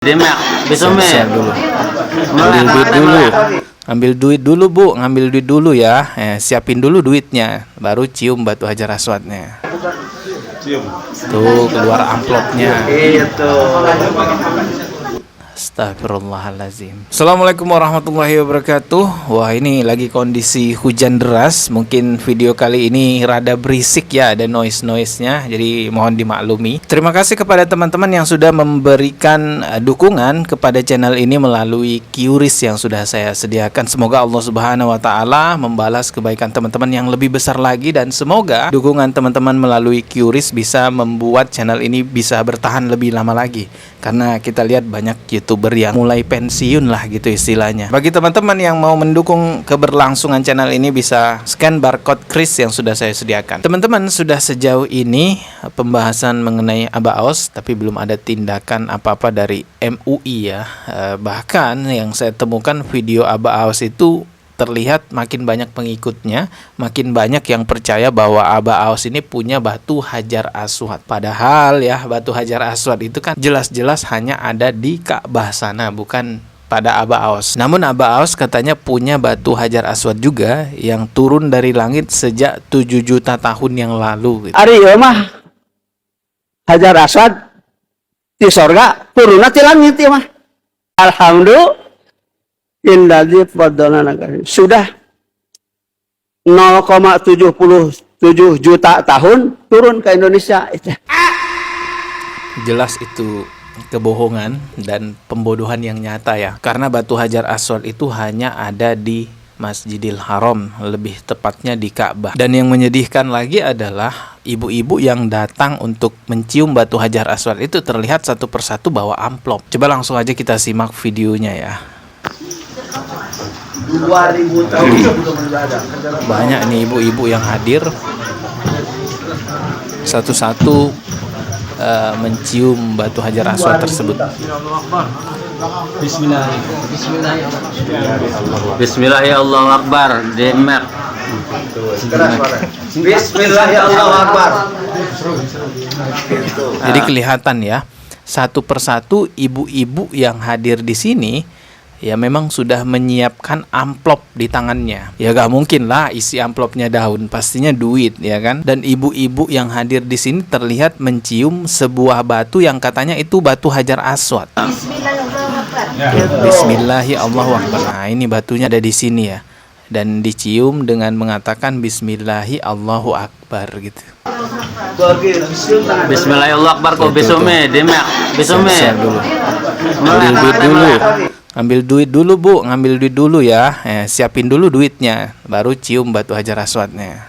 Demek, besok Siap dulu. Ambil duit dulu bu, ngambil duit dulu ya. Siapin dulu duitnya, baru cium batu hajar aswadnya. Tuh keluar amplopnya. Astagfirullahaladzim. Assalamualaikum warahmatullahi wabarakatuh. Wah, ini lagi kondisi hujan deras. Mungkin video kali ini rada berisik ya, ada noise-nya. Jadi mohon dimaklumi. Terima kasih kepada teman-teman yang sudah memberikan dukungan kepada channel ini melalui QRIS yang sudah saya sediakan. Semoga Allah Subhanahu wa taala membalas kebaikan teman-teman yang lebih besar lagi, dan semoga dukungan teman-teman melalui QRIS bisa membuat channel ini bisa bertahan lebih lama lagi. Karena kita lihat banyak YouTuber yang mulai pensiun lah gitu istilahnya. Bagi teman-teman yang mau mendukung keberlangsungan channel ini, bisa scan barcode QRIS yang sudah saya sediakan. Teman-teman, sudah sejauh ini pembahasan mengenai Abaos, tapi belum ada tindakan apa-apa dari MUI ya. Bahkan yang saya temukan video Abaos itu terlihat makin banyak pengikutnya, makin banyak yang percaya bahwa Abaos ini punya batu hajar aswad. Padahal ya, batu hajar aswad itu kan jelas-jelas hanya ada di Ka'bah sana, bukan pada Abaos. Namun Abaos katanya punya batu hajar aswad juga yang turun dari langit sejak 7 juta tahun yang lalu gitu. Ari ieu mah hajar aswad di sorga turunna ti langit ieu mah. Alhamdulillah. Indadi fadlana nagari. Sudah 0,77 juta tahun turun ke Indonesia. Jelas itu kebohongan dan pembodohan yang nyata ya. Karena batu hajar aswad itu hanya ada di Masjidil Haram, lebih tepatnya di Ka'bah. Dan yang menyedihkan lagi adalah ibu-ibu yang datang untuk mencium batu hajar aswad itu terlihat satu persatu bawa amplop. Coba langsung aja kita simak videonya ya. 2000 tahun. Banyak nih ibu-ibu yang hadir satu-satu mencium batu hajar aswad tersebut. Bismillahirrahmanirrahim. Demek. Bismillahirrahmanirrahim. Jadi kelihatan ya, satu persatu ibu-ibu yang hadir di sini ya memang sudah menyiapkan amplop di tangannya. Ya gak mungkin lah isi amplopnya daun, pastinya duit ya kan. Dan ibu-ibu yang hadir di sini terlihat mencium sebuah batu yang katanya itu batu hajar aswad. Bismillahirrahmanirrahim. Nah, ini batunya ada di sini ya. Dan dicium dengan mengatakan Bismillahirrahmanirrahim gitu. Bismillahirrahmanirrahim. Kok besome, demek, besome. Siap dulu. Ambil duit dulu bu, ngambil duit dulu ya. Siapin dulu duitnya, baru cium batu hajar aswadnya.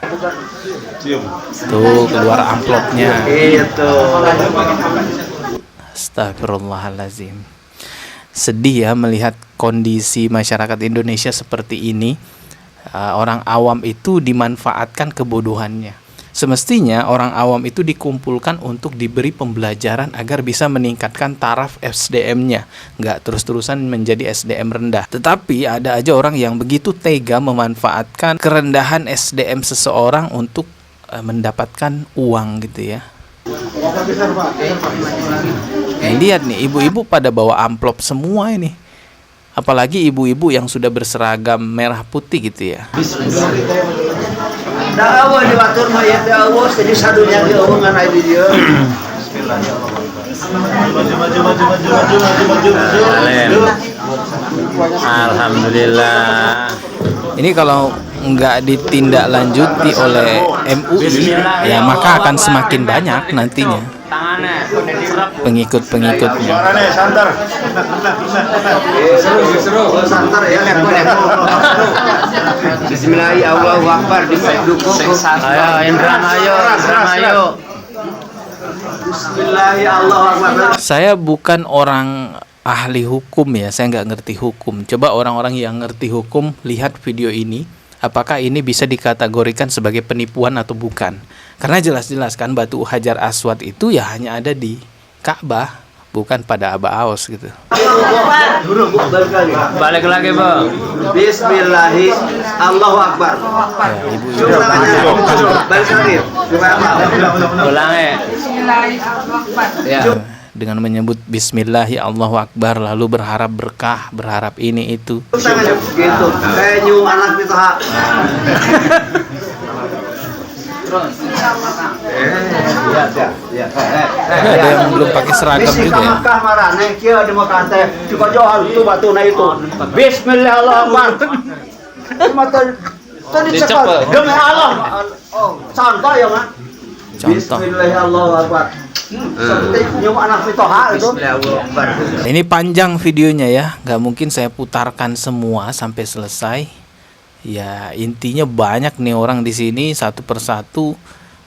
Tuh keluar amplopnya. Astagfirullahaladzim. Sedih ya melihat kondisi masyarakat Indonesia seperti ini. Orang awam itu dimanfaatkan kebodohannya. Semestinya orang awam itu dikumpulkan untuk diberi pembelajaran agar bisa meningkatkan taraf SDM-nya, nggak terus-terusan menjadi SDM rendah. Tetapi ada aja orang yang begitu tega memanfaatkan kerendahan SDM seseorang untuk mendapatkan uang gitu ya. Lihat nih, ibu-ibu pada bawa amplop semua ini. Apalagi ibu-ibu yang sudah berseragam merah putih gitu ya. Da'awa di batur mayat Allah jadi sadunya di Allah ngan aya di dieu. Alhamdulillah. Ini kalau nggak ditindaklanjuti oleh MUI, ya maka akan semakin banyak nantinya pengikut-pengikutnya. Bismillahirrahmanirrahim. Ayo Indra, ayo. Bismillahirrahmanirrahim. Saya bukan orang ahli hukum ya, saya nggak ngerti hukum. Coba orang-orang yang ngerti hukum lihat video ini, apakah ini bisa dikategorikan sebagai penipuan atau bukan? Karena jelas-jelas kan batu hajar aswad itu ya hanya ada di Ka'bah, bukan pada Abaos gitu. Balik lagi bang. Bismillahirrahmanirrahim. Allahu Akbar. Ya, ibu-ibu. Balik lagi. Ulang ya. Bismillahirrahmanirrahim. Ya. dengan menyebut Bismillah, ya Allahu Akbar, lalu berharap berkah, berharap ini itu. Gitu. Kayak nyium anak itu ha. Ada yang belum pakai seragam juga ya. Makkah marane kieu di Makkah teh juga jauh itu batuna itu. Bismillah Allahu Akbar. Cuma tadi cekal demi Allah. Oh, contoh ya, Mak. Contoh. Bismillah Allahu Akbar. Seperti nyium anak itu ha itu. Ini panjang videonya ya, nggak mungkin saya putarkan semua sampai selesai. Ya intinya banyak nih orang di sini satu persatu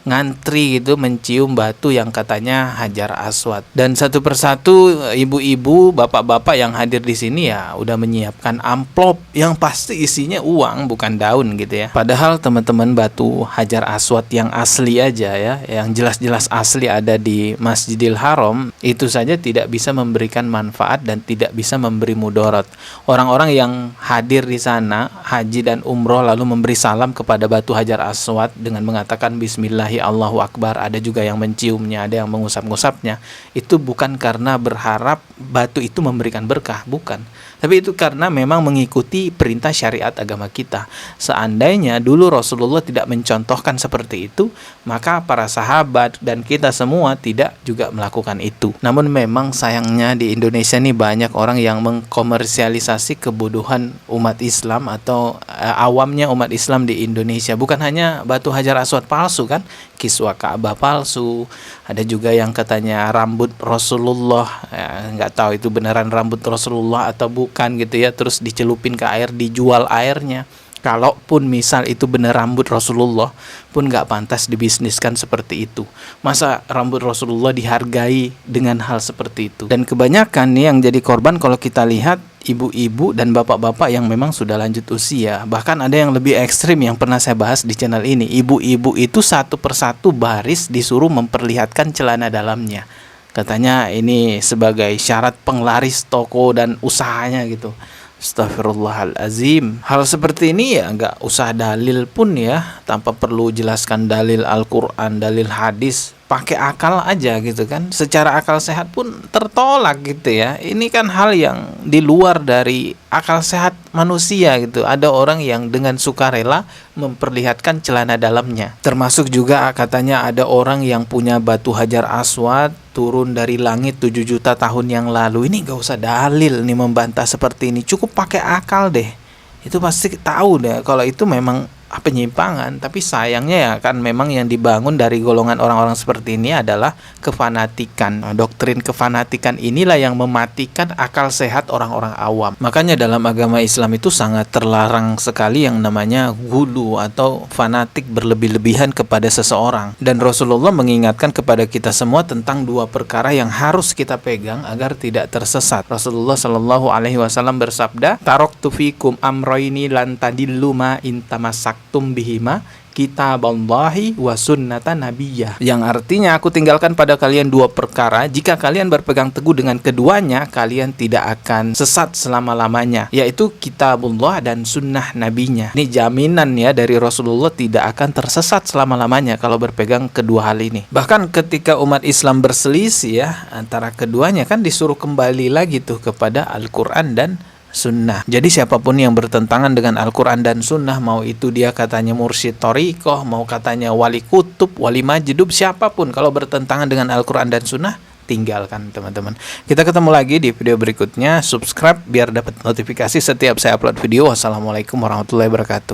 ngantri gitu mencium batu yang katanya Hajar Aswad, dan satu persatu ibu-ibu, bapak-bapak yang hadir di sini ya udah menyiapkan amplop yang pasti isinya uang bukan daun gitu ya. Padahal teman-teman batu Hajar Aswad yang asli aja ya, yang jelas-jelas asli ada di Masjidil Haram itu saja tidak bisa memberikan manfaat dan tidak bisa memberi mudarat. Orang-orang yang hadir di sana haji dan umroh lalu memberi salam kepada batu Hajar Aswad dengan mengatakan Bismillah Allahu Akbar, ada juga yang menciumnya, ada yang mengusap-ngusapnya. Itu bukan karena berharap batu itu memberikan berkah, bukan. Tapi itu karena memang mengikuti perintah syariat agama kita. Seandainya dulu Rasulullah tidak mencontohkan seperti itu, maka para sahabat dan kita semua tidak juga melakukan itu. Namun memang sayangnya di Indonesia nih banyak orang yang mengkomersialisasi kebodohan umat Islam atau awamnya umat Islam di Indonesia. Bukan hanya batu Hajar Aswad palsu kan, kiswa Ka'bah palsu, ada juga yang katanya rambut Rasulullah, nggak tahu itu beneran rambut Rasulullah atau bukan gitu ya, terus dicelupin ke air, dijual airnya. Kalaupun misal itu bener rambut Rasulullah pun nggak pantas dibisniskan seperti itu. Masa rambut Rasulullah dihargai dengan hal seperti itu? Dan kebanyakan nih yang jadi korban kalau kita lihat ibu-ibu dan bapak-bapak yang memang sudah lanjut usia. Bahkan ada yang lebih ekstrim yang pernah saya bahas di channel ini. Ibu-ibu itu satu persatu baris disuruh memperlihatkan celana dalamnya. Katanya ini sebagai syarat penglaris toko dan usahanya gitu. Astaghfirullahalazim. Hal seperti ini ya nggak usah dalil pun ya, tanpa perlu jelaskan dalil Al-Quran, dalil hadis, pakai akal aja gitu kan. Secara akal sehat pun tertolak gitu ya. Ini kan hal yang di luar dari akal sehat manusia gitu. Ada orang yang dengan sukarela memperlihatkan celana dalamnya. Termasuk juga katanya ada orang yang punya batu Hajar Aswad turun dari langit 7 juta tahun yang lalu. Ini gak usah dalil nih membantah seperti ini, cukup pakai akal deh. Itu pasti tahu deh kalau itu memang penyimpangan. Tapi sayangnya ya kan memang yang dibangun dari golongan orang-orang seperti ini adalah kefanatikan. Doktrin kefanatikan inilah yang mematikan akal sehat orang-orang awam. Makanya dalam agama Islam itu sangat terlarang sekali yang namanya gulu atau fanatik berlebih-lebihan kepada seseorang. Dan Rasulullah mengingatkan kepada kita semua tentang dua perkara yang harus kita pegang agar tidak tersesat. Rasulullah Shallallahu Alaihi Wasallam bersabda, "Taraktu fikum amroini lan tadillu ma intamasak bihima kitaballahi wa sunnata nabiyyah." Yang artinya aku tinggalkan pada kalian dua perkara, jika kalian berpegang teguh dengan keduanya kalian tidak akan sesat selama-lamanya, yaitu kitabullah dan sunnah nabinya. Ini jaminan ya dari Rasulullah tidak akan tersesat selama-lamanya kalau berpegang kedua hal ini. Bahkan ketika umat Islam berselisih ya antara keduanya kan disuruh kembali lagi tuh kepada Al-Quran dan Sunnah. Jadi siapapun yang bertentangan dengan Al-Quran dan Sunnah, mau itu dia katanya mursyid thariqah, mau katanya wali kutub, wali majdub, siapapun kalau bertentangan dengan Al-Quran dan Sunnah, tinggalkan teman-teman. Kita ketemu lagi di video berikutnya. Subscribe biar dapat notifikasi setiap saya upload video. Wassalamualaikum warahmatullahi wabarakatuh.